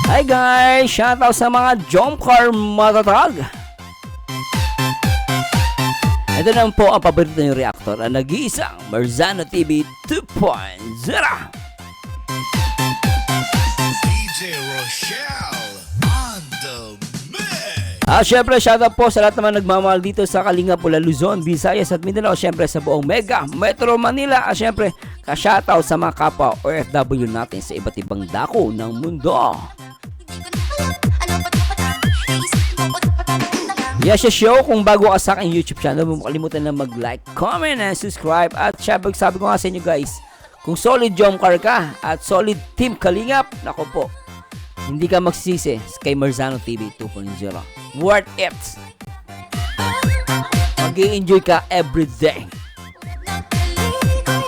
Hi guys! Shoutout sa mga jump car matatag! Ito naman po ang paborito ng reactor ang nag-iisang Marzano TV 2.0. DJ Rochelle on the mix. Syempre, shoutout po sa lahat naman nagmamahal dito sa Kalinga Pula, Luzon, Visayas at Mindanao. Syempre sa buong Mega Metro Manila. Syempre, ka-shoutout sa mga kapwa OFW natin sa iba't ibang dako ng mundo. Yes, show. Kung bago ka sa aking YouTube channel, huwag mo kalimutan na mag-like, comment, and subscribe. At syempre, sabi ko nga sa inyo guys, kung solid jump car ka at solid Team Kalingap, nako po, hindi ka magsisisi kay Marzano TV 2.0. Worth it! Mag-i-enjoy ka everyday.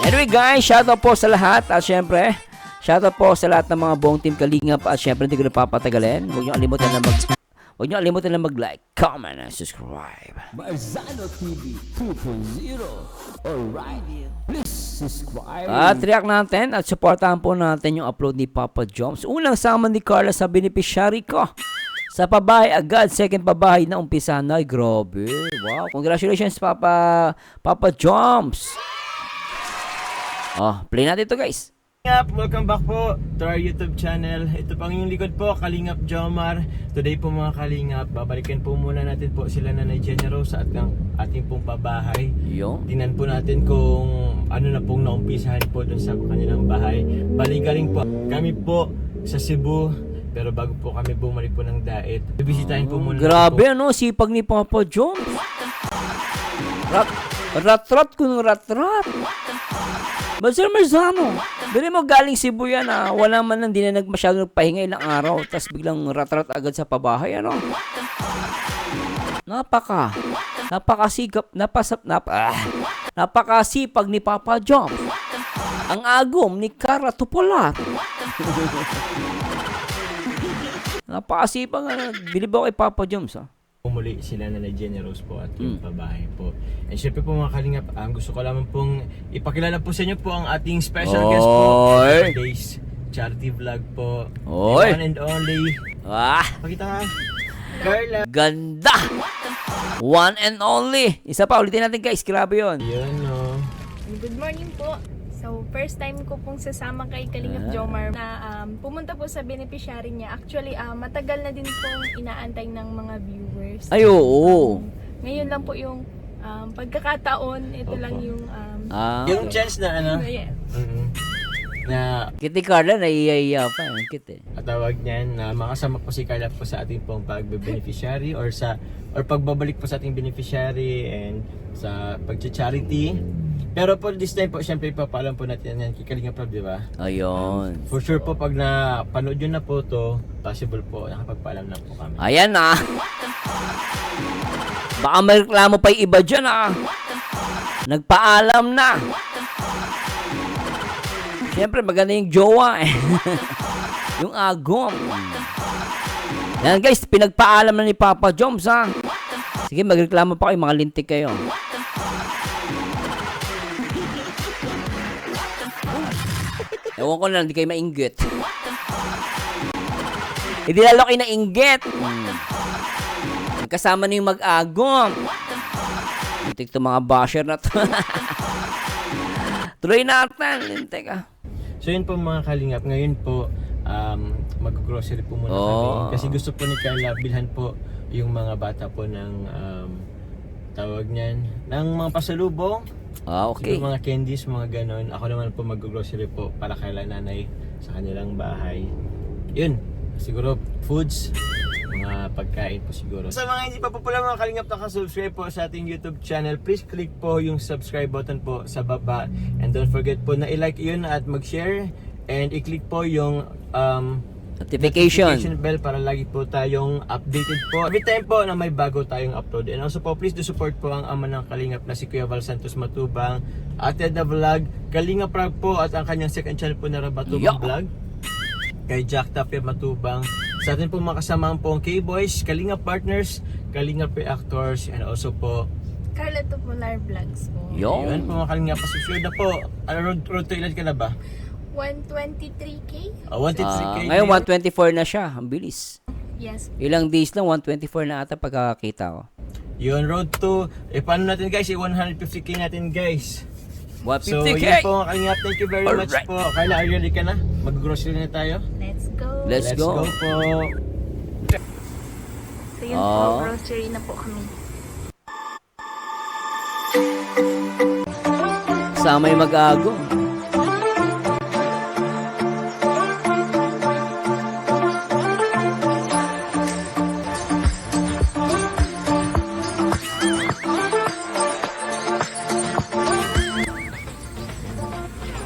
Anyway guys, shoutout po sa lahat. At syempre, shoutout po sa lahat ng mga buong Team Kalingap. At syempre, hindi ko na papatagalin. Huwag niyo kalimutan na mag-like, comment, and subscribe. Marzano TV 2.0. Alright. Please subscribe. At react natin at supportahan po natin yung upload ni Papa Joms. Unang sama ni Carla sa beneficiary ko. Sa pabahay agad, second pabahay na umpisa na. Ay, grabe. Wow, congratulations Papa Joms. Play natin ito guys. Welcome back po to our YouTube channel. Ito pang inyong likod po, Kalingap Jomar. Today po mga Kalingap, babalikan po muna natin po sila Nanay Jenny Rose at ang ating pong pabahay. Tingnan po natin kung ano na pong naumpisahan po dun sa kanilang bahay. Baligaling po kami po sa Cebu, pero bago po kami bumalik po ng Daet, bibisitahin po muna. Grabe ano, sipag ni Papa Joms. Rat-rat kung rat-rat. Sir Marzano, dali mo galing Cebu yan wala man lang, di na masyado nagpahinga ilang araw, tas biglang rat-rat agad sa pabahay, ano? Napakasipag ni Papa Joms. Ang agom ni Cara Tupolat. Napakasipag, bilib ako kay Papa Joms, Umuli sila Nanay Jenny Rose po at yung pabahay po. And syempre po mga Kalingap, gusto ko lamang pong ipakilala po sa inyo po ang ating special guest po. Today's charity vlog po. The one and only. Pakita ka. Carla. Ganda! One and only. Isa pa, ulitin natin guys. Grabe yun. Yun no. Good morning po. So, first time ko pong sasama kay Kalingap Jomar na pumunta po sa beneficiary niya. Actually, matagal na din pong inaantay ng mga viewers. Ay, oo. Ngayon lang po yung pagkakataon. Ito lang yung... Yung chance na ano? Yeah. Na Kiti Carla, naiiya pa. Kiti. at tawag niyan na makasama po si Carla po sa ating pong pagbe-beneficiary or pagbabalik po sa ating beneficiary and sa pag-charity. Pero po this time po, syempre ipapaalam po natin yan kay Kalingap Rob, di ba? Ayun. For sure po, pag napanood yun na po to, possible po, nakapagpaalam na po kami. Ayan Baka may reklamo pa yung iba dyan Nagpaalam na. Siyempre maganda yung jowa yung agom. Yan guys, pinagpaalam na ni Papa Joms Sige, magreklamo pa kayo, mga lintik kayo. Ewan ko na, hindi kayo mainggit. Hindi lalo kayo nainggit. Kasama na yung mag-agom. Lintik to mga basher na to. Tuloy natin, lintik So yun po mga Kalingap, ngayon po mag-grocery po muna kami. Kasi gusto po ni Carla bilhan po yung mga bata po ng tawag niyan, ng mga pasalubong. Okay. Siguro mga candies, mga ganon. Ako naman po mag-grocery po para kay nanay sa kanilang bahay. Yun, siguro foods, mga pagkain po siguro. Sa mga hindi pa po pala mga Kalingap nakasubscribe po sa ating YouTube channel, please click po yung subscribe button po sa baba. And don't forget po na i-like yun at mag-share. And i-click po yung notification bell para lagi po tayong updated po every time po na may bago tayong upload. And also po, please do support po ang ama ng Kalingap na si Kuya Val Santos Matubang, Ate The Vlog, Kalingap Rag po at ang kanyang second channel po na Rabatubang Vlog, kay Jack Tapia Matubang, sa atin po makasamahan po ang K-Boys, Kalingap Partners, Kalingap Reactors, and also po Carla Tupolar Vlogs po. yun po mga Kalingap. Subscribe na po. Road to ilan ka na ba? 123K? 123K. Ngayon 124 na siya. Ang bilis. Yes. Ilang days lang, 124 na ata pagkakakita ko. Yun, road to, paano natin guys, 150K natin guys. So, 150K! yun po mga kalingap. Thank you very much Alright. po. Carla, are you ready ka na? Mag-grocery na tayo? Let's go. Let's go. po. So yun Oh. po, grocery na po kami. Sama yung mag-ago.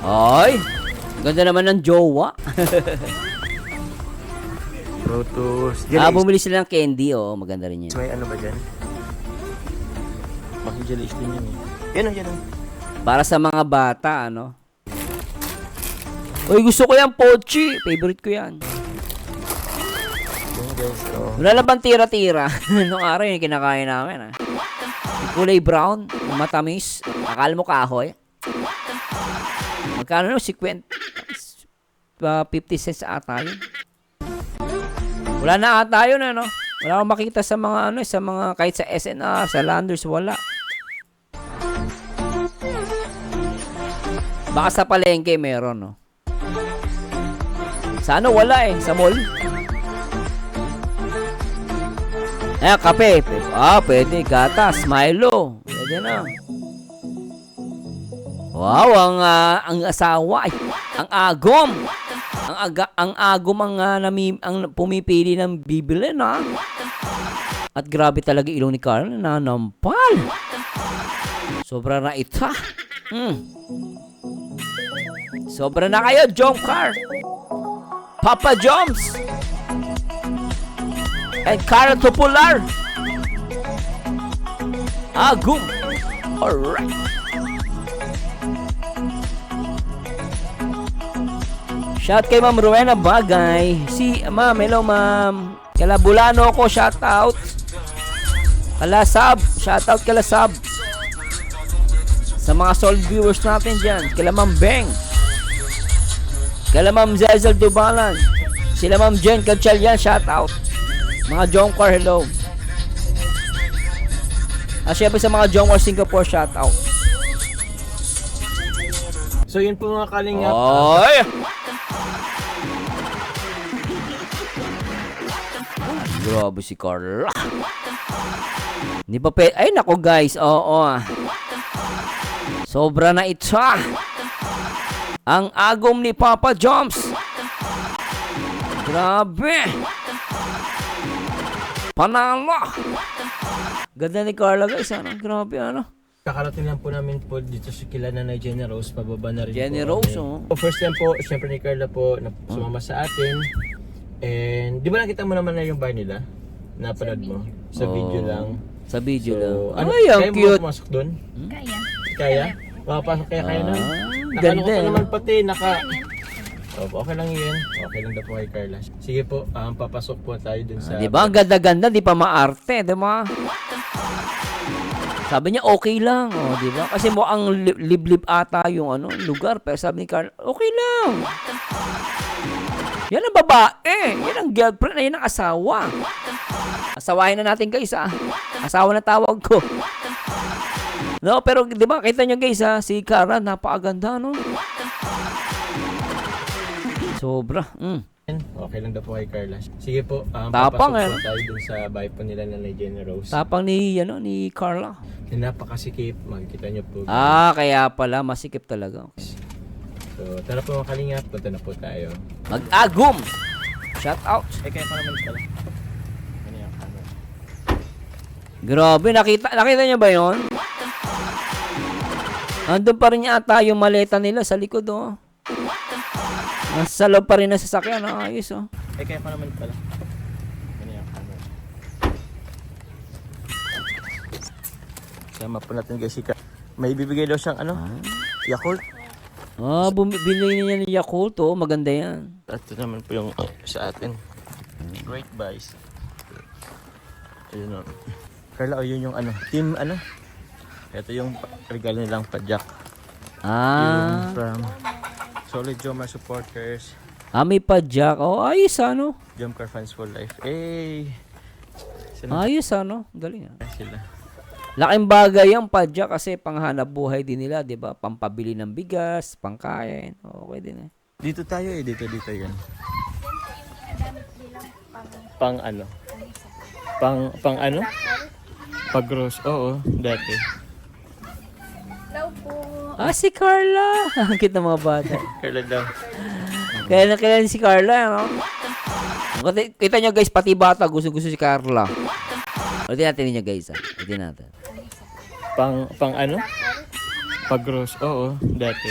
Ay, ganda naman ng jowa. Road to... Bumili sila ng candy, oh. Maganda rin yan. May ano ba dyan? Bakit jelly din yun eh. Yan o, yan o. Para sa mga bata, ano. Uy, gusto ko yan, Pochi. Favorite ko yan. Yan guys, oh. Wala lang bang tira-tira? Nung araw yung kinakain namin, ah. Yung kulay brown, yung matamis. Akala mo kahoy. Magkano no? 50 cents ata yun. Wala na ata yun, ano. Wala akong makita sa mga, ano, sa mga, kahit sa SNR, sa Landers, wala. Baka sa palengke meron, no. Sa ano, wala eh. Sa mall. Ayan, kape. Pwede. Gatas, Milo. Pwede na. Wow, ang asawa. Ay, ang agom. Ang agom ang pumipili ng bibili, na. At grabe talaga ilong ni Carl na nampal. Sobra na ita. Sobra na kayo, Jom Car. Papa Joms. And Carl Popular. Agum. Alright. Shout kay Ma'am Rowena Bagay. Ma'am, hello ma'am. Kalabulano ko, shout out. Kalasab, shout out Kalasab. Sa mga soul viewers natin dyan, kila Ma'am Beng, kila Ma'am Zezel Dubalan, sila Ma'am Jen Cabchalyan, shout out. Mga Jongkar, hello. At syempre sa mga Jongkar Singapore, shout out. So yun po mga kalingap. Oy! Grabe si Carla. Hindi pa ay nako guys, oo. Sobra na ito. Ang agom ni Papa Joms. Grabe. Panalo. Ganda ni Carla guys, ano? Grabe, ano? Kakarating lang po namin po dito sa kila Nanay Jenny Rose. Pababa na rin Jenny po. Rose, kami. oh. First time po, syempre ni Carla po na sumama sa atin. And di ba nakita mo naman na yung bar nila? Napanood mo? Sa video lang. Sa video lang. Ano, Ay, ang kaya mo cute. ba pumasok doon? Kaya. Kaya? Makapasok kaya na? Ganda, Nakano ko pa eh, naman no? pati, okay lang yun. Okay lang daw po kay Carla. Sige po, papasok po tayo dun sa... Di ba? Ang ganda-ganda, di pa maarte, di ba? Sabi niya, okay lang. Oh, di ba? Kasi mo ang liblib ata yung ano, lugar. Pero sabi ni Carl, okay lang. Yan ang babae. Yan ang girlfriend. Yan ang asawa. Asawahin na natin guys, ah. Asawa na tawag ko. No, pero di ba, kita niyo guys, ah, si Cara, napakaganda, no? Sobra. Okay lang daw po kay Carla. Sige po, Tapang, papasok po eh. tayo dun sa bahay po nila na Jenny Rose. Tapang ni, ano, ni Carla. Napakasikip, makikita niyo po. Kaya pala, masikip talaga. Okay. So, tara po mga kalingap, punta na po tayo. Mag-agum! Shout out! Kaya pa naman pala. Ano yung camera? Grabe, nakita niyo ba yon? Andun pa rin yata yung maleta nila sa likod, oh. Nasa loob pa rin na sasakyan, oh. Ayos, oh. Kaya pa naman pala. Ano yung camera? Sama po natin guys, may bibigay daw siyang ano? Yakult. Binili niya ng Yakult, oh. Maganda yan. At ito naman po yung sa atin. Great buys. Ayun o. Carla, yun yung ano, team ano? Ito yung regalo nilang padyak. Yung from Solid Jomar supporters. May padjak. Ayos ano. Jomcar fans for life. Ayos ano. Galing Sila. Laking bagay yung padjak kasi panghanap buhay din nila, di ba? Pampabili ng bigas, pangkain. Okay din Dito tayo dito yan. Yan po yung ginagamit nilang Pang ano? Pang ano? Pag-gross. Oo, dati. Hello po. si Carla. Ang cute ng mga bata. Kailan daw? Kailan si Carla, no? Kita nyo guys, pati bata gusto si Carla. Ulitin natin ninyo guys, Ulitin natin. Pang ano? Pag-gross. Oo, dati.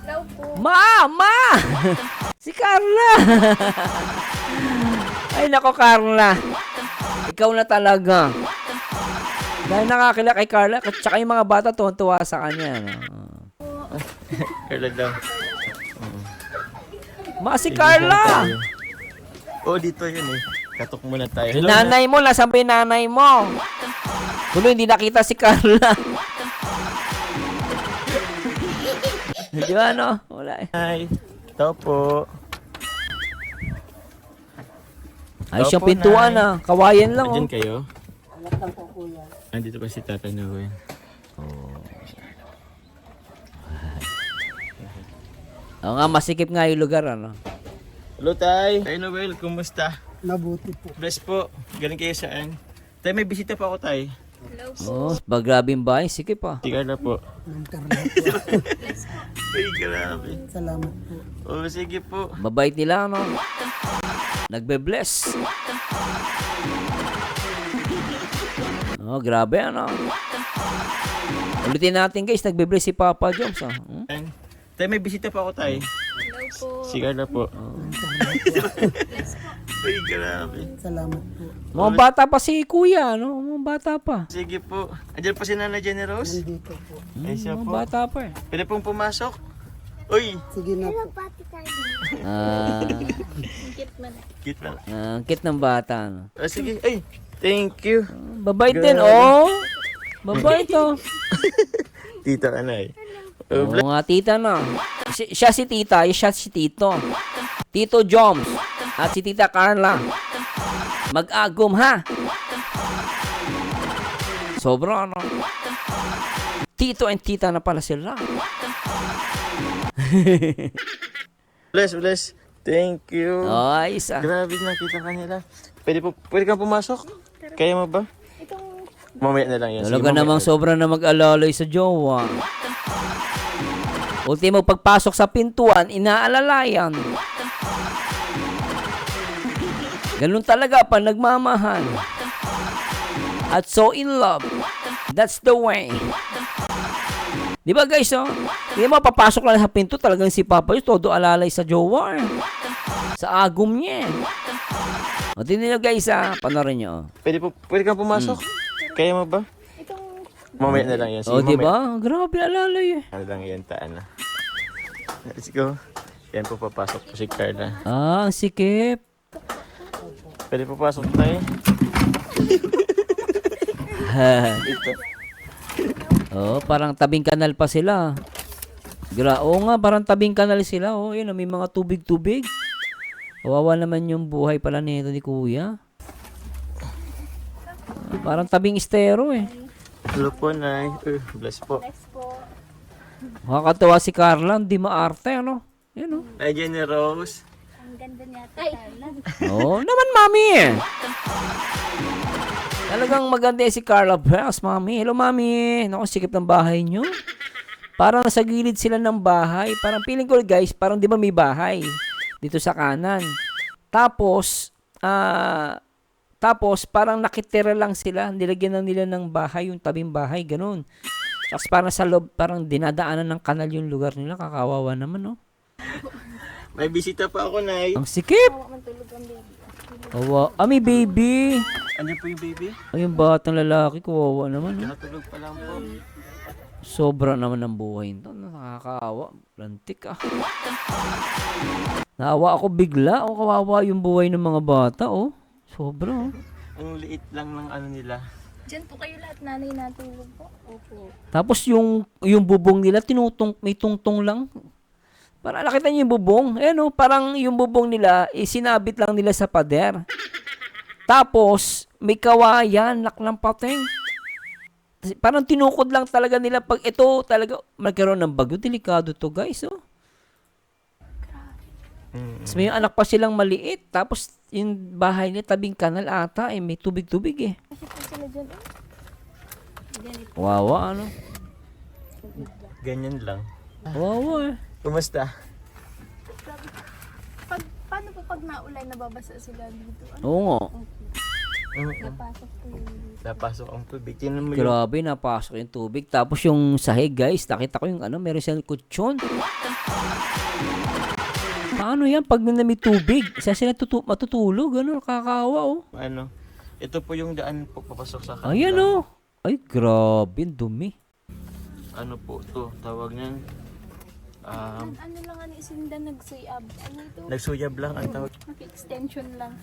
Hello po. Ma! Si Carla! Ay nako Carla. Ikaw na talaga. Dahil nakakila kay Carla, at saka yung mga bata tuwa sa kanya. No? Kailan daw? Si Carla! Dito yun Katok muna tayo. Yung nanay mo, nasaan ba yung nanay mo? Kulo, hindi nakita si Carla. Di ba, no? Wala Hi. Tao po. Ayos yung Opo, pintuan, Nay. Kawayan lang, Diyan kayo? Andito pa si Tata Noel. Oo nga, masikip nga yung lugar, ano? Hello, Tay. Tay Noel, kumusta? Mabuti po. Bless po. Galing kayo saan? Tay, may bisita pa ako, Tay. Hello po. Bagrabing bahay, sikip Si Carla po. Ng Carla po. Ay, grabe. Salamat po. Sige po. Mabait nila, no? Nagbe-bless. Grabe, ano? Ulitin natin, guys. Nagbe-bless si Papa Joms, Tay, may bisita pa ako, Tay. Hello po. Si Carla po. Ng Carla po. Ay, grabe. Salamat po. Mga bata pa si Kuya, no? Mga bata pa. Sige po. Andiyan pa si Nana Generous? Nandito po. Ay, siya Mga po. bata pa, Pwede pong pumasok? Uy! Sige na po. Ang cute man. Cute lang. Ang cute ng bata, no? Sige. Ay, thank you. Babait din, oh! Babait, oh! Tita ka na Oo nga, tita na. Siya si tita, siya si tito. Tito Joms at si tita Carla. Mag-agum, ha? Sobra, ano? Tito and tita na pala sila. Bless. Thank you. Ayos, Grabe, nakita ka nila. Pwede kang pumasok? Kaya mo ba? Itong Mamaya na lang yan. Talaga namang sobra na mag-alalay sa jowa. Ultimo pagpasok sa pintuan, inaalalayan. Ganun talaga pa nagmamahal. At so in love. That's the way. Di ba guys, oh? Hindi mo papasok lang sa pinto, talagang si Papa yung todo alalay sa jowa. Sa agum niya. O, tingnan nyo guys, panoorin nyo. Pwede kang pumasok? Kaya mo ba? itong Mamaya na lang yan. O, di ba? Grabe alalay. Ano lang yan, taan na. Let's go. Yan po, papasok po si Carla. Ang sikip. Pwede papasok tayo? Ito. Parang tabing kanal pa sila. Oo nga, parang tabing kanal sila. Yun, may mga tubig-tubig. Kawawa naman yung buhay pala nito ni Kuya. Parang tabing estero, Hello po, Nay. Bless po. next po. Makakatawa si Carla, hindi maarte, ano? Yan, Nay Jenny Rose. Ang ganda niya. Ay! Naman, mami. Talagang maganda si Carla Bells, mami. Hello, mami. Naku, sikip ng bahay nyo. Parang nasa gilid sila ng bahay. Parang feeling ko, guys, parang di ba may bahay dito sa kanan. Tapos parang nakitira lang sila. Nilagyan na nila ng bahay, yung tabing bahay, ganun. Tapos parang sa loob, parang dinadaanan ng kanal yung lugar nila. Kakawawa naman, no? May bisita pa ako, Nay. Ang sikip! Hawa man tulog ang baby. Kawawa. May baby! Ano po yung baby? Ay, yung batang lalaki, kawawa naman, no? Nakatulog pa lang po. Sobra naman ang buhay nito. Nakakaawa. Lantik, Naawa ako bigla. Kawawa yung buhay ng mga bata, Sobra, Ang liit lang ng ano nila. Diyan po kayo lahat nanay natulog po. Opo. Tapos yung bubong nila may tungtong lang. Para nakita niyo yung bubong. Ayan o, parang yung bubong nila, sinabit lang nila sa pader. Tapos, may kawayan, laklang pateng. Parang tinukod lang talaga nila pag ito talaga magkaroon ng bagyo. Delikado to guys, oh. Tapos may anak pa silang maliit. Tapos yung bahay niya tabing kanal ata. May tubig-tubig eh. Kasi po sila dyan, oh. Ganito. Wawa, ano? Ganyan lang. Wawa eh. Kumusta? Paano po pag naulay, nababasa sila dito? Ano? Oo nga. Napasok po yun dito. Napasok ang tubig. Tingnan mo yung... Grabe, napasok yung tubig. Tapos yung sahig, guys, nakita ko yung meron siyang kutsyon. Paano yan? Pag may tubig, saan sila matutulog? Ano, nakakawa, oh. Ano? Ito po yung daan po papasok sa kanila. Ayan, oh. Ay, grabe, ang dumi. Ano po to? Tawag niyan. Ano lang ano isinda nagsuyab? Ano ito? Nagsuyab lang ang tawag. Extension lang.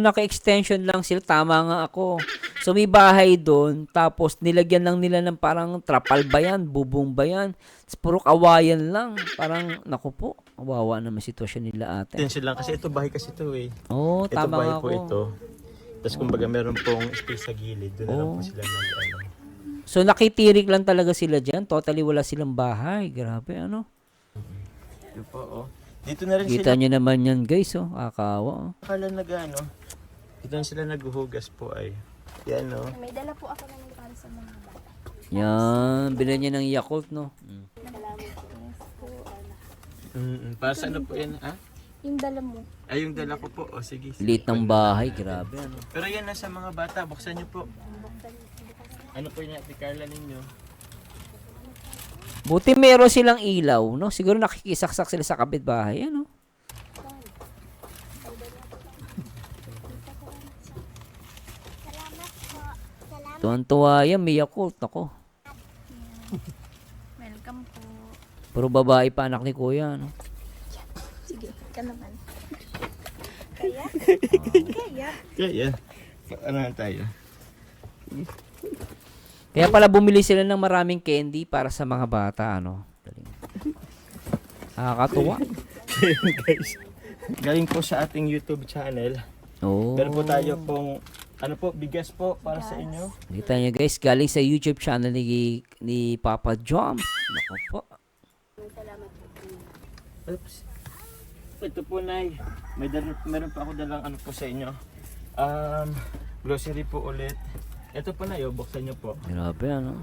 Naka-extension lang sila. Tama nga ako. So, may bahay doon. Tapos, nilagyan lang nila ng parang trapal ba yan? Bubong ba yan? Tapos, puro kawayan lang. Parang, naku po. Wawa naman sitwasyon nila ate. Tension lang kasi ito bahay kasi ito eh. Oo, Ito tama bahay nga po ako. ito. Tapos kumbaga meron pong space sa gilid. Doon na lang po sila ano. So, nakitirik lang talaga sila dyan. Totally wala silang bahay. Grabe, ano? Ito po oh. Dito na rin Kita sila. nyo naman yan, guys, oh. Akawa, oh. Akala nag-ano. Dito na sila naghuhugas po ay. Yan oh. May dala po ako ng para sa mga bata. Yan. Bilhan niya ng Yakult, no? Para sa ano po yan ha? Yung dala mo. Ay yung dala ko po. O sige. Liit ng bahay. Grabe, ano? Pero yan nasa mga bata. Buksan niyo po. Ano po yung Ate Carla ninyo? Buti meron silang ilaw, no? Siguro nakikisaksak sila sa kapitbahay, ano? Tuwan-tuwa yan, may Yakult, ako. Welcome po. Puro babae pa anak ni Kuya, no? Sige, ka naman. Kaya? Kaya? Kaya. Ano na tayo? Kaya pala bumili sila ng maraming candy para sa mga bata, ano? Nakakatuwa. Guys. Galing po sa ating YouTube channel. Oo. Meron po tayo pong ano po, bigas po para sa inyo. Kita niyo guys, galing sa YouTube channel ni Papa Jom. Nako po. Oops. Ito po, Nay. Meron pa ako dalang ano po sa inyo. Grocery po ulit. Ito po, Nay. Buksan nyo po. Grabe, ano?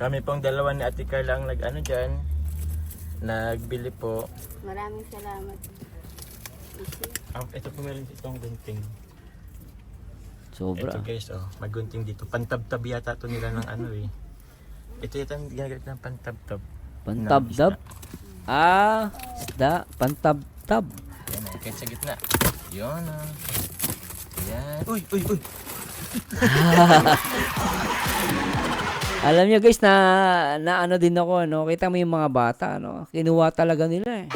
Kami pong dalawa ni Ate Carla ang nag-ano dyan. Nagbili po. Maraming salamat. Ito po meron itong gunting. Sobra. Ito guys, oh. Magunting dito. Pantabtab yata to nila ng ano eh. Ito yata ang ginagamit ng pantabtab. Pantabdab? Ah, isda. Pantabtab. Yan eh, kahit sa gitna. Yun ah. Yan. Uy, uy, uy. Alam niyo guys, na ano din ako, no? Kita mo yung mga bata, no? Kinuha talaga nila eh.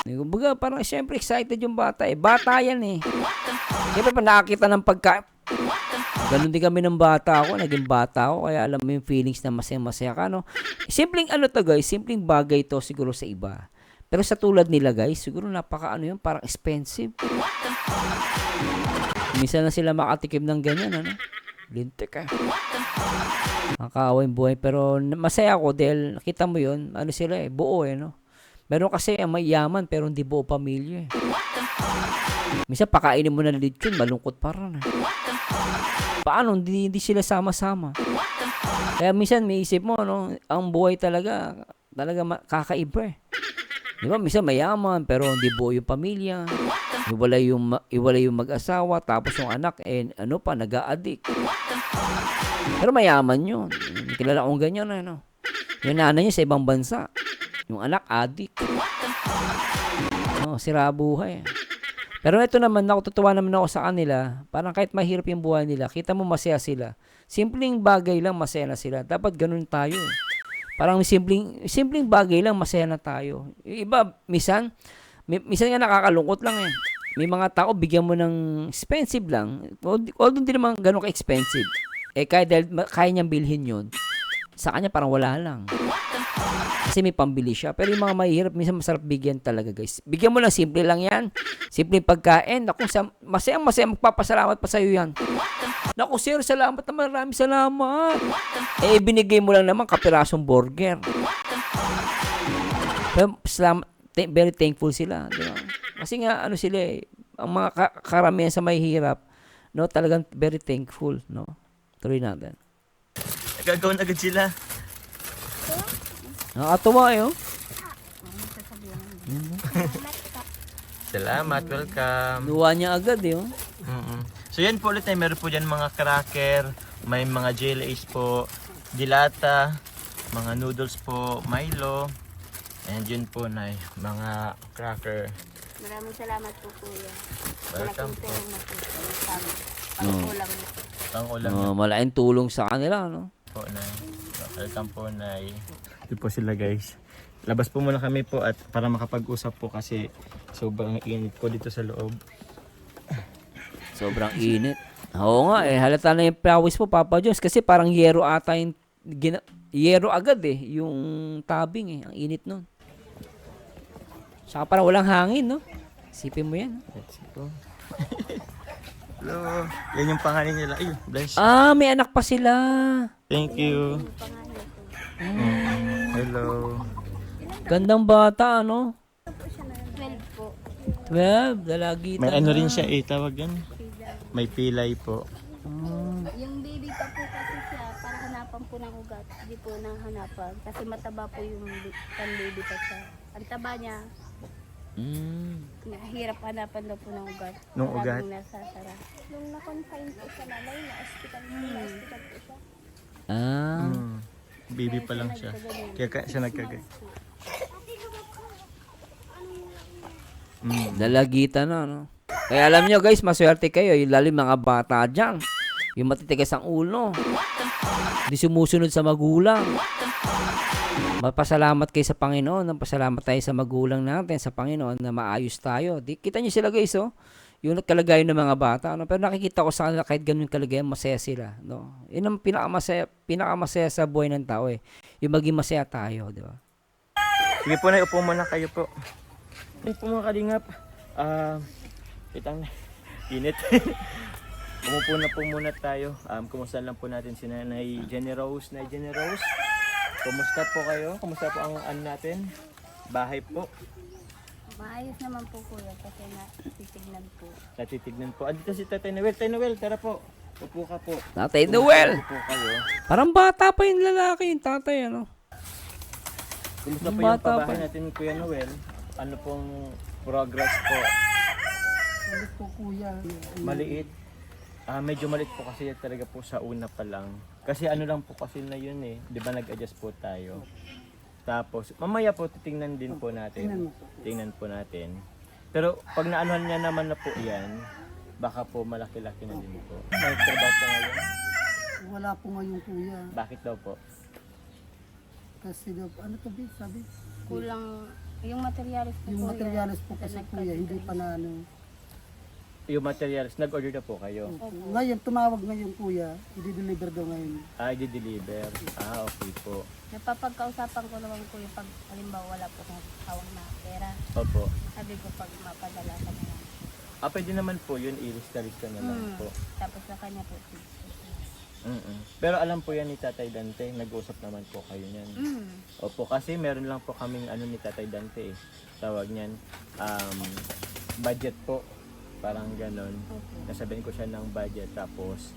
Kumbaga, parang siyempre excited yung bata eh. Bata yan eh. Siyempre pa nakakita ng pagka... Ganun din kami ng bata ako, naging bata ako, kaya alam mo yung feelings na masaya-masaya ka, no? Simpleng ano to guys, simpleng bagay to siguro sa iba. Pero sa tulad nila guys, siguro napaka ano yun, parang expensive. Minsan na sila makatikim ng ganyan, ano? Lintik eh. Nakakaawa yung buhay, pero masaya ako dahil nakita mo yun, ano sila eh, buo eh, no? Meron kasi may yaman pero hindi buo pamilya eh. Minsan pakainin mo na lechon, malungkot pa rin eh. Paano? Hindi sila sama-sama. Kaya minsan may isip mo, no, ang buhay talaga kakaiba eh. Di ba? Minsan mayaman, pero hindi buo yung pamilya. Iwalay yung mag-asawa, tapos yung anak, ano pa, nag-a-addict. Pero mayaman yun. Kilala kong ganyan, ano. Yung nanay niya sa ibang bansa. Yung anak, addict. Sira buhay. Pero ito naman, natutuwa naman ako sa kanila. Parang kahit mahirap yung buhay nila, kita mo masaya sila. Simpleng bagay lang, masaya na sila. Dapat ganun tayo. Parang simpleng bagay lang, masaya na tayo. Yung iba, minsan nga nakakalungkot lang eh. May mga tao, bigyan mo ng expensive lang. Although hindi naman ganun ka-expensive. Kaya niyang bilhin yun, sa kanya parang wala lang. Kasi may pambili siya. Pero yung mga mahihirap, minsan masarap bigyan talaga, guys. Bigyan mo lang, simple lang yan. Simple pagkain. Naku, masayang magpapasalamat pa sa'yo yan. Naku, sir, salamat naman. Maraming salamat. Eh, binigay mo lang naman kapirasong burger. Pero salamat, very thankful sila. Di ba? Kasi nga, ano sila eh, ang mga karamihan sa mahihirap, no, talagang very thankful, no? Tuloy natin. Gagawin agad sila. Nakakatuwa eh, oh. Salamat, welcome. Luwa niya agad eh, oh. So yan po ulit, meron po dyan mga cracker, may mga jellies po, dilata, mga noodles po, Milo, and yun po na mga cracker. Maraming salamat po, kuya. Welcome Malaking po. tulong na po sa amin. Pang-ulam na po. Ang ulam Malaking tulong sa kanila, no? po, Nay. Welcome po, Nay. Ito po sila, guys. Labas po muna kami po at para makapag-usap po kasi sobrang init po dito sa loob. Sobrang init. Oo nga, eh. Halata na yung pawis po, Papa Jones. Kasi parang yero ata yung... yero agad eh. Yung tabing eh. Ang init nun. Saka parang walang hangin, no? Isipin mo yan. Let's go. Hello. Yan yung pangalan nila. Ay, bless. Ah, may anak pa sila. Thank you. Hello. Gandang bata, ano? 12 po. 12, dalagi. May ano rin siya eh, tawag yan. May pilay po. Yung baby pa po kasi siya, para hanapan po ng ugat. Hindi po hanapan. Kasi mataba po yung pan-baby pa siya. Ang taba niya, hirap hanapan daw po ng ugat. Nung ugat? Maraming nasasara. Nung na-confine po sa nanay, na-hospital po siya. Ah. Baby pa lang siya. Kaya siya nagkagay. Dalagitan na, no? Kaya alam nyo, guys, maswerte kayo. Yung lalo yung mga bata dyan. Yung matitigas ang ulo. Hindi sumusunod sa magulang. Mapasalamat kayo sa Panginoon. Pasalamat tayo sa magulang natin, sa Panginoon, na maayos tayo. Kita nyo sila, guys, oh. Yung kalagayan ng mga bata, no? Pero nakikita ko sa kanila kahit ganun yung kalagayan, masaya sila, no? Yun ang pinakamasaya sa buhay ng tao, eh. Yung maging masaya tayo, di ba? Sige po, Nay, upo muna kayo po. Ay po mga kalingap. Itang init. Umupo na po muna tayo. Kumusta lang po natin si Nanay Jenny Rose. Nanay Jenny Rose, kumusta po kayo? Kumusta po ang ano natin? Bahay po. Maayos naman po, kuya, kasi natitignan po. Natitignan po. Andito si Tatay Noel. Tatay Noel, tara po. Upo ka po. Tatay Noel! Upo kayo. Parang bata pa yung lalaki, yung tatay, ano? Kumusta po yung Bata pa. pabahay natin, Kuya Noel? Ano pong progress po? Ano po kuya? Maliit. Medyo maliit po kasi talaga po sa una pa lang. Kasi ano lang po kasi na yun eh. Di ba nag-adjust po tayo? Tapos, mamaya po titingnan din po natin. Tingnan po natin. Pero pag naanuhan niya naman na po yan, baka po malaki-laki na din po. May trabaho po ngayon? Wala po ngayon kuya. Bakit daw po? Kasi daw, ano to ba sabi? Kulang yung materialis po, Yung kuya. materials po kasi kuya, hindi pa na ano. Yung materials, nag-order na po kayo? Ngayon, tumawag ngayon kuya, i-deliver daw ngayon. I-deliver. Okay po. Napapagkausapan ko naman, kuya, pag halimbawa wala po akong hawak na pera. Opo. Sabi ko pag mapadala ka na lang. Pwede naman po yun, ilista-lista na lang po. Tapos sa kanya po. Pero alam po yan ni Tatay Dante, nag-usap naman po kayo niyan. Opo, kasi meron lang po kaming ano ni Tatay Dante eh. Tawag niyan, budget po. Parang ganon. Nasabihin ko siya ng budget, tapos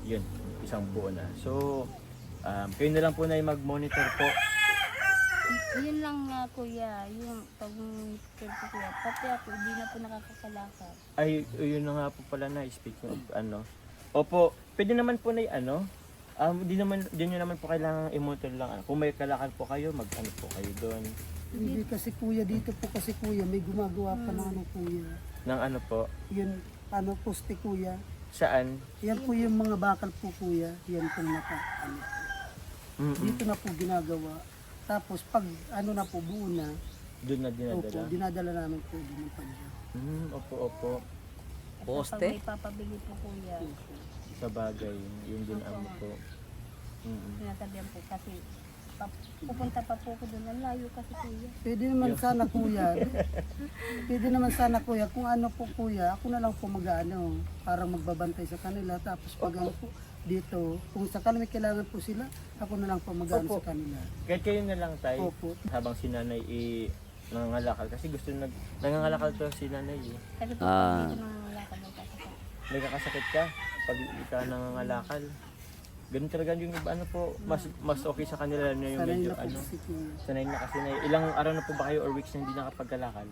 yun, isang buo na. So, kayo na lang po na mag-monitor po. Yun lang nga, kuya, yung pag-monitor po, kuya. Pati ako, hindi na po nakakakalakad. Ay, yun na nga po pala na, speaking of ano. Opo, pwede naman po na ano, di nyo naman po kailangan i-monitor lang. Kung may kalakad po kayo, mag-ano po kayo doon. Hindi kasi kuya, dito po kasi kuya, may gumagawa pa ng ano kuya. Ng ano po, Yun, ano, poste kuya. saan? Yan po yung mga bakal po kuya, yan po naka, ano. Dito na po ginagawa. Tapos pag ano na po, buo na, Doon na opo, dinadala? dinadala namin po din ng panja. Opo. Poste? Pag may papabili po, kuya, Sa bagay, yun din ang po. sinasabihan po kasi pupunta pa po ko doon. Ang layo kasi kuya. Pwede naman sana kuya. Pwede naman sana kuya. Kung ano po kuya, ako na lang po mag-ano. Parang magbabantay sa kanila. Tapos pag ano po dito, kung sakali may kailangan po sila, ako na lang po mag-ano Opo. sa kanila. Kahit kayo na lang tayo. Opo. Habang si nanay nangangalakal. Kasi gusto nangangalakal to si nanay eh. Kasi po, Ah. dito nangangalakal ng kasakit. Nagkakasakit ka pag ikaw nangangalakal. Ganun talaga yung iba, ano po, mas okay sa kanila na yung Sanay medyo na po ano. si kuya. Sanay na kasi na ilang araw na po ba kayo or weeks na hindi nakapagkalakal?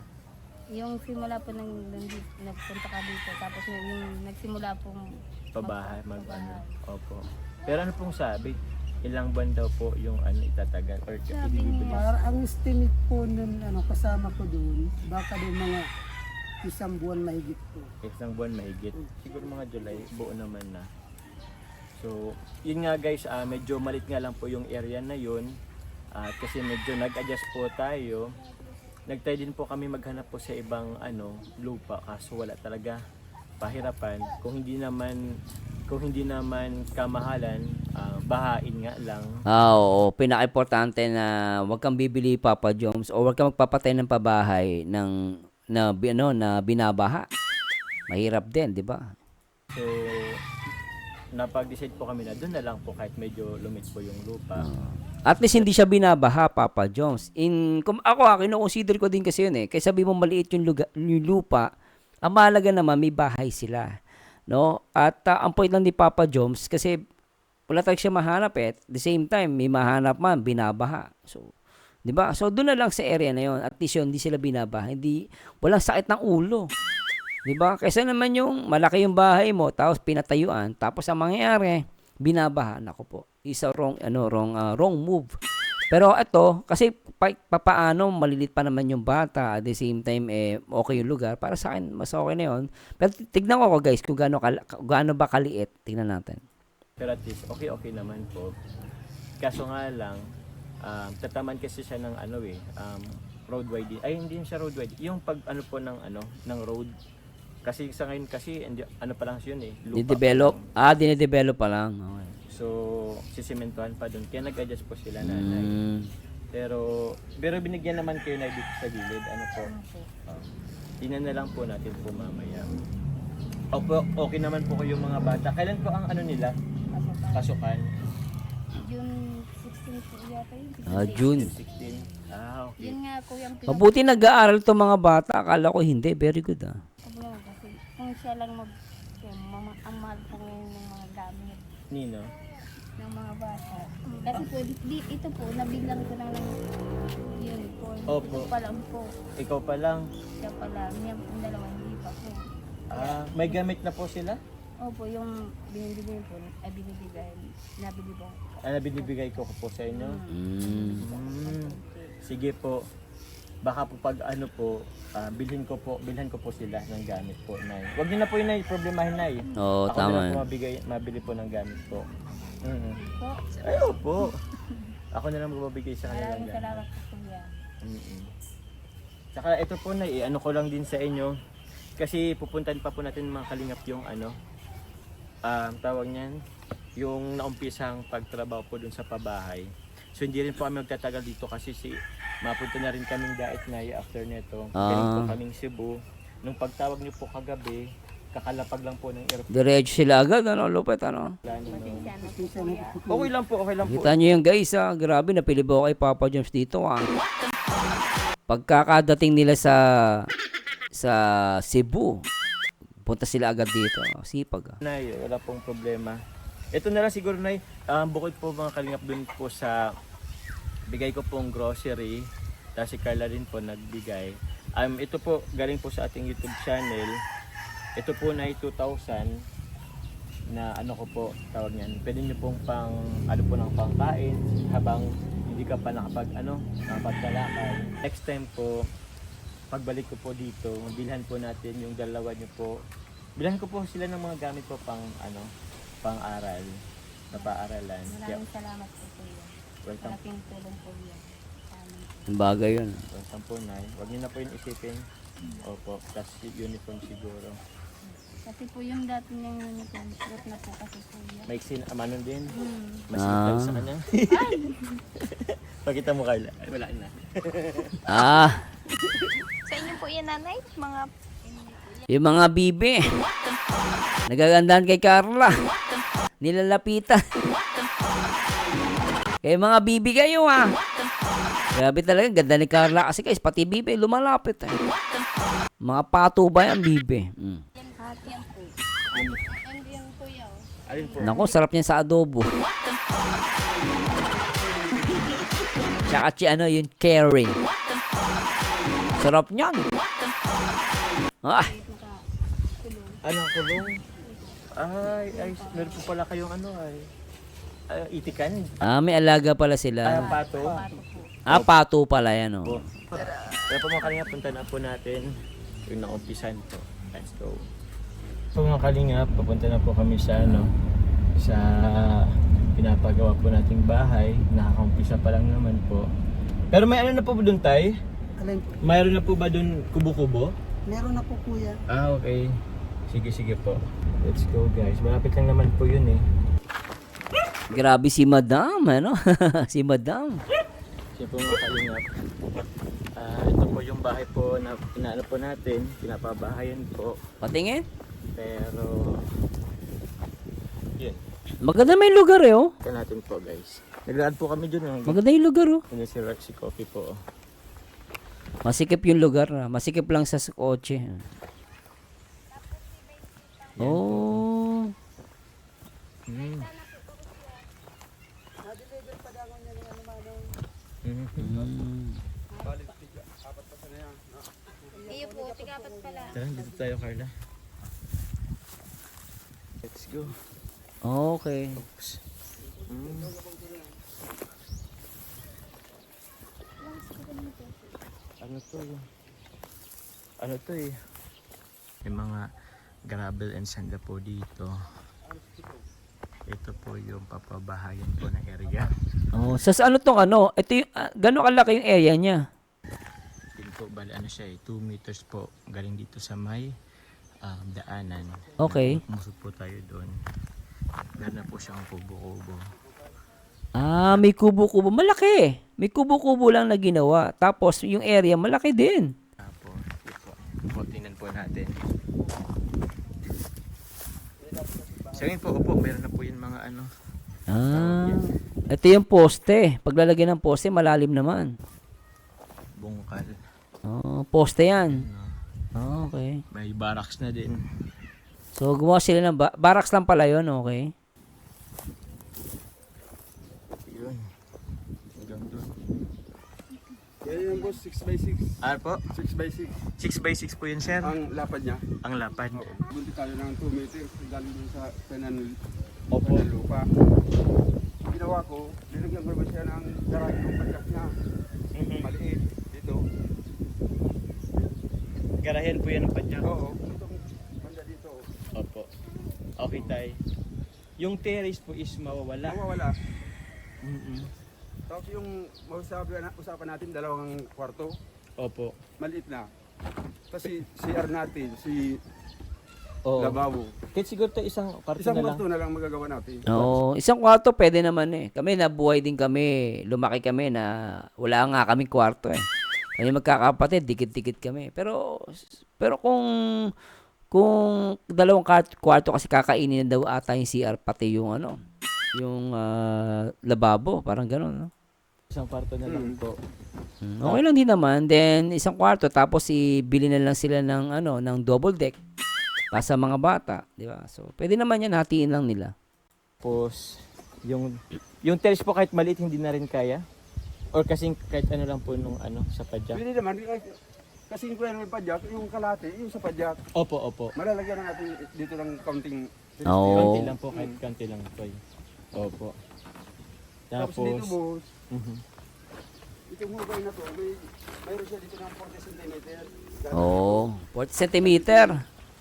Yung simula po nagpunta ka dito, tapos yung nagsimula pong Pabahay, ano. Pabahay. Opo. Pero ano pong sabi? Ilang buwan daw po yung ano itatagal or Sabi ibibigay? Para ang estimate po nun, ano, kasama ko doon, baka doon mga 1 buwan mahigit po. Isang buwan mahigit. Siguro mga July, buo naman na. So, yun nga guys, medyo malit nga lang po yung area na yun. Kasi medyo nag-adjust po tayo. Nagtry din po kami maghanap po sa ibang lupa kaso wala talaga pahirapan. Kung hindi naman kamahalan, bahain nga lang. Oo, pinaka-importante na huwag kang bibili Papa Joms o huwag kang magpapatay ng pabahay na binabaha. Mahirap din, di ba? So, napag-decide po kami na doon na lang po kahit medyo lumit po yung lupa. At least hindi siya binabaha, Papa Joms. Ako, kino-consider ko din kasi yun eh. Kaya sabi mo maliit yung lupa, ang mahalaga naman may bahay sila. No? At ang point lang ni Papa Joms, kasi wala talaga siya mahanap eh. At the same time, may mahanap man, binabaha. So, di ba? So, doon na lang sa area na yun. At least yun, hindi sila binabaha. Walang sakit ng ulo. Di ba? Kaysa naman yung malaki yung bahay mo, tapos pinatayuan, tapos ang mangyayari, binabaha. Ako po. Isa wrong move. Pero ito, kasi papaano, malilit pa naman yung bata, at the same time, okay yung lugar, para sa akin, mas okay na yun. Pero tignan ko guys, kung gaano ba kaliit, tignan natin. Pero at least, okay naman po. Kaso nga lang, tataman kasi siya ng road wide. Ay, hindi siya road wide. Yung pag po ng road. Kasi sa ngayon kasi, pa lang yun eh. Lupa Dinedevelop? pa lang. Dinedevelop pa lang. Okay. So, sisimentuhan pa doon. Kaya nag-adjust po sila nanay. Pero binigyan naman kayo na dito sa gilid. Tingnan na lang po natin po mamaya. Opo, okay naman po kayong mga bata. Kailan po ang nila? Pasukan? June 16 po yata yun. June. 16. Okay. Yun nga po yung Mabuti nag-aaral to mga bata. Akala ko hindi. Very good problema kasi kung siya lang ang mahal po ngayon ng mga gamit Nino? ng mga bata. Kasi po, ito po, nabilang ko ng uniform. Opo. Ito pa lang po. Ikaw pa lang. Siya pa lang. Yan po dalawa, hindi pa po. May gamit na po sila? Opo, yung binibigay po, nabili po. Binibigay ko po sa inyo? Sige po. Baka po pag bilhin ko po sila ng gamit po, Nay. Huwag niyo na po yun, problemahin, Nay. Oo, Ako tama. na lang po mabili po ng gamit po. Po, Ay, opo. Ako na lang magbibigay sa kanila ng maraming gamit. salamat po kuya. Saka ito po, Nay, ko lang din sa inyo. Kasi pupuntahan pa po natin mga kalingap yung tawag niyan, yung naumpisang pagtrabaho po dun sa pabahay. So hindi rin po kami magtatagal dito kasi mapunta na rin kaming Dait Nay after nito. Galing po kaming Cebu. Nung pagtawag niyo po kagabi, kakalapag lang po ng airplane. Diretso sila agad. Lupit Plano, no? Pasensya na po kuya. Okay lang po, okay lang po. Kita nyo yung guys grabe, napilib ako kay Papa Joms dito Pagkakadating nila sa Cebu, punta sila agad dito. Sipag Nay, wala pong problema. Ito na lang siguro, Nay, bukod po mga kalingap dun po sa bigay ko pong grocery, tapos si Carla rin po nagbigay. Ito po, galing po sa ating YouTube channel. Ito po na 2,000 na ko po, tawag niyan. Pwede nyo pong ng pangkain habang hindi ka pa nakapagtalakay. Next time po, pagbalik ko po dito, bilhan po natin yung dalawa nyo po. Bilhan ko po sila ng mga gamit po pang-aral, na paaralan. Maraming salamat po kuya. Welcome. Malaking tulong po yan. sa amin po. ang bagay yun. Welcome po, Nay. Huwag niyo na po yun isipin. Opo, tapos uniform siguro. Kasi po yung dati niyang uniform, suot na po kasi po yan. May amanon din. Hmm. Masikip lang sa kanya. Pakita mo, Carla. Ay, wala na. Ah, Sa inyo po yan, nanay? Mga yung mga bibi. Nagagandahan kay Carla. Nilalapitan. Kaya mga bibi kayo ah. Grabe talaga, ganda ni Carla. Kasi guys, pati bibi, lumalapit eh. Mga pato ba yan, bibi? At yan po. And yan po yaw. Alin po? Naku, sarap niya sa adobo. Tsaka ano, yung caring. Sarap niyan. Ah, Ano, kulong? Ay, meron po pala kayong itikan? may alaga pala Ay, sila. pato. Pato pala yan oh. Kaya po mga kalingap, punta na po natin yung naumpisan po. Let's go. So mga kalingap, papunta na po kami sa sa pinapagawa po nating bahay. Nakakaumpisa pa lang naman po. Pero may ano na po ba dun, Tay? Alin po? Mayroon na po ba dun kubo-kubo? Meron na po kuya. Okay. Sige po. Let's go guys. Malapit lang naman po yun eh. Grabe si Madam, ano? Si Madam. Siya po mga kalingap. Ito po yung bahay po na inaano po natin. Pinapabahayan po. Patingin. Pero yun. Maganda may lugar eh oh. Ito natin po guys. Naglaan po kami dun. Maganda yung lugar oh. Hindi si Roxy Coffee po. Masikip yung lugar. Masikip lang sa kotse. Oh. Mm. Iyo po, tigapat pala. Tara, dito tayo Carla. Let's go. Okay. Ano to eh? May mga gravel and sanda po dito. Ito po yung papabahayan po na area. Oh, sa ano tong ano? Ito yung gano'n kalaki yung area niya. Yun po, bali ano siya eh, 2 meters po galing dito sa may daanan. Okay. Umusot po tayo doon. Meron na po siyang kubo-kubo. May kubo-kubo. Malaki. May kubo-kubo lang na ginawa. Tapos yung area malaki din. Tapos, yun po, tingnan po natin. Sa ngayon po, opo, meron na po yung mga ano. Ito yung poste. Paglalagay ng poste, malalim naman. Bungkal. Poste yan. Okay. May barracks na din. So, gumawa sila ng barracks lang pala yun, okay? Yun. Hanggang doon. Yan yung boss, 6x6. Ano po? 6x6. 6x6 po yun, sir. Ang lapad niya. Ang lapad. Bunti tayo ng 2 meters. Galing dun sa Opo. lupa. Ang ginawa ko, linagyan ko naman siya ng garage ng padyak niya. Maliit. Dito. Garahen po yan ang padyak. Oo. Itong banda dito. Opo. Okay, tay. Yung terrace po is mawawala. Nawawala. Mm-mm. Tapos yung usapan natin, 2 kwarto. Opo. Maliit na. Kasi CR natin, si Oo. Lababo. Kahit siguro to isang kwarto Isang na lang. kwarto na lang magagawa natin. Oo, isang kwarto pwede naman eh. Kami nabuhay din kami, lumaki kami na wala nga kaming kwarto eh. Kami magkakapatid, dikit-dikit kami. Pero kung 2 kwarto kasi kakainin na daw ata yung CR pati yung yung lababo, parang gano'n, no? Isang kwarto na lang po. Okay lang din naman. Then isang kwarto tapos ibili na lang sila ng ng double deck para sa mga bata, di ba? So, pwede naman yan, hatiin lang nila. Tapos, yung terrace po kahit maliit hindi na rin kaya? Or kasing kahit ano lang po nung sa padyak? Pwede naman, kasi yung kuya ng padyak, yung kalate, yung sa padyak, Opo. malalagyan na natin dito ng counting. Oo. Konti lang po, kahit konti lang po. Opo. Tapos dito Tapos, boss, mhm. itong hugay na to, mayroon siya dito ng 40 cm. Oh, 40 centimeter.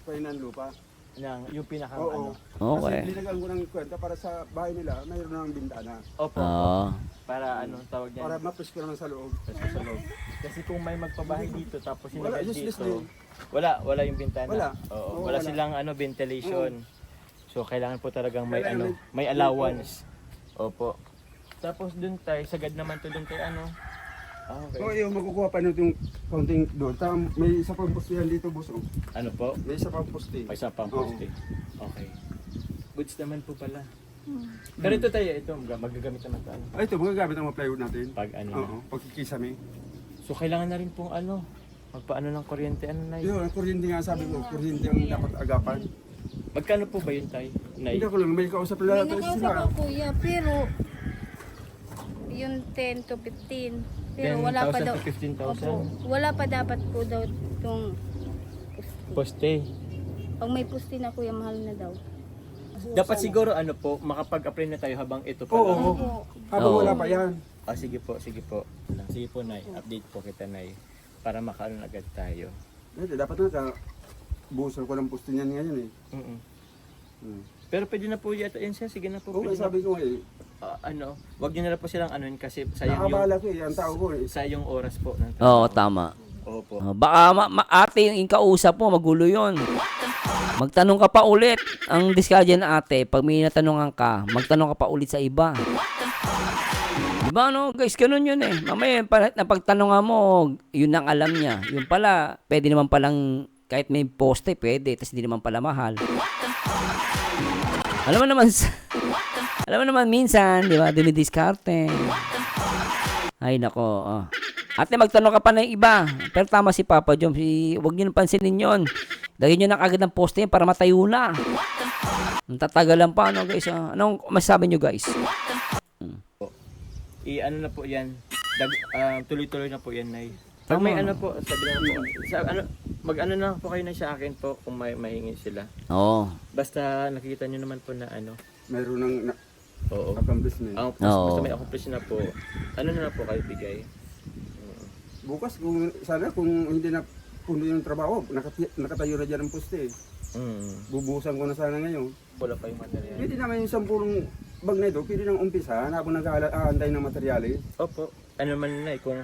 Kaya ng lupa. yung pinakang Oo. Okay. Kasi linagyan ko ng kwenta para sa bahay nila, mayroon ng bintana. Opo. Oo. Para tawag niyan? Para mapresko naman sa loob. Sa loob. Kasi kung may magpabahay dito tapos Wala, sinagad useless dito, din. wala yung bintana. Wala. Oo, Oo, wala wala. silang ventilation. So kailangan po talagang may Kailangan may allowance. Opo. Tapos dun tayo, sagad naman to dun tayo Okay. Oo, yung makukuha pa nito yung counting doon. May isa pang poste yan dito, boss. Oh. Ano po? May isa pang poste. May isa pang Oo. poste. Okay. Goods naman po pala. Pero ito tayo, magagamit naman ito. Ay, ito, magagamit ang mga plywood natin. Pag ano. Oo, pagkikisame. So kailangan na rin pong magpaano ng kuryente, na yun? Yun, ang kuryente nga sabi ko, kuryente ang dapat agapan. Magkano po ba yun tayo? Nay? Hindi ko lang, may kausap May lang natin nakausap sila. ako kuya, pero yung 10 to 15. Pero wala pa 10,000 daw. to 15,000? Opo, wala pa dapat po daw itong Poste. pag may pusti na kuya, mahal na daw. Dapat siguro po, makapag-apply na tayo habang ito pa Oo, lang. oo. Habang Oo. wala pa yan. Sige po, sige po. Sige po, Nay. Update po kita, Nay. Para makaano agad tayo. Ito, dapat na, buhusan ko ng poste niyan ngayon eh. Mm-mm. Hmm. Pero pwede na po yata yun siya. Sige na po. Oo, pwede na. sabi ko eh, Wag niyo na lang po silang kasi sayang yung, nakabala ko eh, ang tao ko eh. sayang oras po. Ng Oo, tama. Opo. Baka ate yung kausap mo, magulo yun. Magtanong ka pa ulit. Ang discard na ate, pag may natanungan ka, magtanong ka pa ulit sa iba. Diba no, guys, ganun yun eh. Mamaya, napagtanongan mo, yun ang alam niya. Yun pala, pwede naman palang, kahit may poste, pwede, tapos hindi naman pala mahal. Alam mo naman minsan, di ba, dumidiskarte. Ay, nako, Ate, magtanong ka pa ng iba. Pero tama si Papa Jom. Huwag niyo nang pansinin yun. Lagyan niyo na kagad ng poste yan para matayo na. Ang tatagalan pa, ano guys? Anong masasabi niyo guys? I-ano na po yan. Tuloy-tuloy na po yan, Nay. Pag may po, sabi na po. Mag-ano na po kayo na sa akin po kung may mahingi sila. Oo. Basta nakikita niyo naman po na Mayroon ng Oo. accomplishment. Basta may accomplish na po. Ano na po kayo bigay? Bukas, kung hindi na puno yung trabaho, nakatayo na dyan ang poste. Bubuhusan ko na sana ngayon. Wala pa yung material. Pwede naman yung 10 bag na ito, pwede nang umpisa habang nag-aantay ng materyales. Opo. Ano man na kung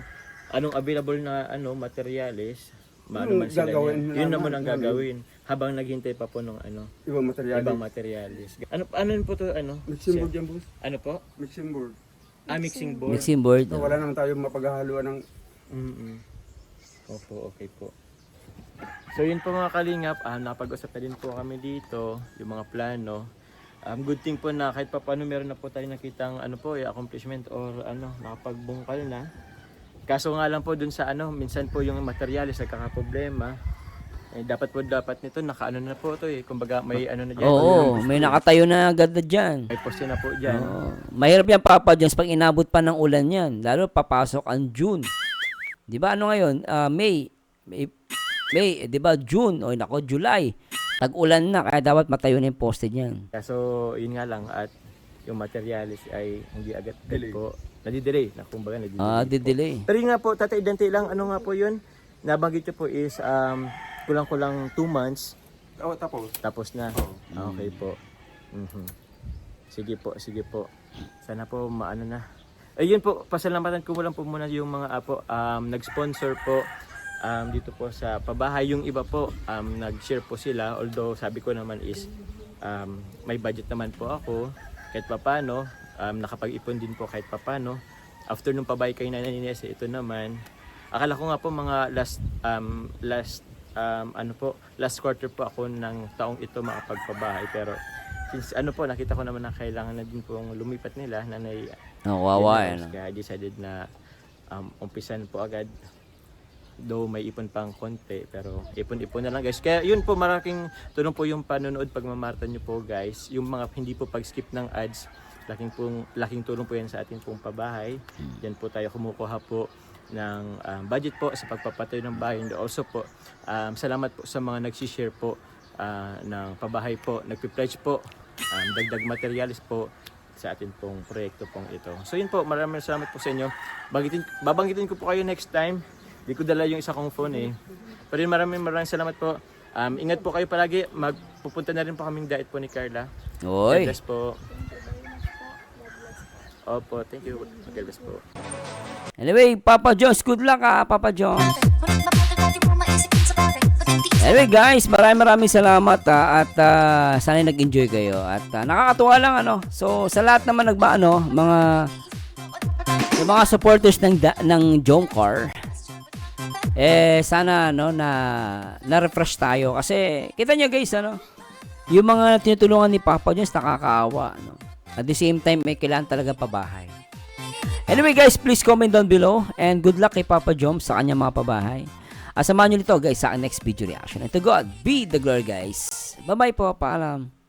anong available na materialis, maano man sila gagawin niya. mo Yun naman. naman ang gagawin habang naghintay pa po ng Ibang materyales. ibang materialis. Ano po to Mixing chef? board yan, boss. Ano po? Mixing board. Mixing board. Mixing board. So, wala naman tayo mapaghahaluan ng... Opo, okay po. So yun po mga kalingap, napag-usap na din po kami dito, yung mga plano. Good thing po na kahit pa paano meron na po tayo nakitang accomplishment or nakapagbungkal na. Kaso nga lang po dun sa minsan po yung materialis nagkakaproblema. Dapat nito nakaano na po to kumbaga may na diyan. Oo, may nakatayo na agad na dyan. May poste na po diyan. Oo. Mahirap yan, Papa Jones, pag inabot pa ng ulan yan. Lalo papasok ang June. Di ba ano ngayon? May, di ba June? O nako, July. Tag-ulan na, kaya dapat matayo na yung poste niyan. Kaso yun nga lang at yung materialis ay hindi agad Delay. po. Nadidelay, kumbaga nadidelay. Didelay. Pero yun nga po, Tatay Dante lang, ano nga po yun? Nabanggit nyo po is kulang-kulang 2 months, Oh, tapos. tapos na. Okay po. Sige po. Sana po maano na. Ayun po, pasalamatan ko lang po muna yung mga nag-sponsor po dito po sa pabahay. Yung iba po, nag-share po sila. Although sabi ko naman is may budget naman po ako. Kahit papano, nakapag-ipon din po kahit papano. After nung pabahay kay Nanay Inés, ito naman. Akala ko nga po mga last quarter po ako ng taong ito makapagpabahay. Pero since nakita ko naman na kailangan na din pong lumipat nila, Nanay Wawa Inés, kaya I decided na umpisan po agad. Though may ipon pang konti, pero ipon-ipon na lang guys. Kaya yun po, malaking tulong po yung panonood pagmamartan nyo po guys. Yung mga hindi po pag-skip ng ads, laking tulong po yan sa ating pong pabahay. Yan po tayo kumukuha po ng budget po sa pagpapatayo ng bahay. And also po, salamat po sa mga nagsishare po ng pabahay po, nagpi-pledge po, dagdag materialis po sa atin pong proyekto pong ito. So yun po, maraming salamat po sa inyo. Babanggitin ko po kayo next time. Hindi ko dala yung isa kong phone Pero yun, maraming salamat po. Ingat po kayo palagi. Magpupunta na rin po kaming diet po ni Carla. Oy. God bless po. Opo, thank you. God bless po. Anyway, Papa Jones, good luck Papa Jones. Anyway guys, maraming salamat at sana nag-enjoy kayo at nakakatuwa lang So sa lahat naman yung mga supporters ng Jomcar, sana na-refresh tayo kasi kita nyo guys yung mga tinutulungan ni Papa Jones nakakaawa At the same time may kailangan talaga pabahay. Anyway guys, please comment down below and good luck kay Papa Joms sa kanyang mga pabahay. Samahan nyo nito guys sa next video reaction. And to God be the glory guys. Bye bye po, paalam.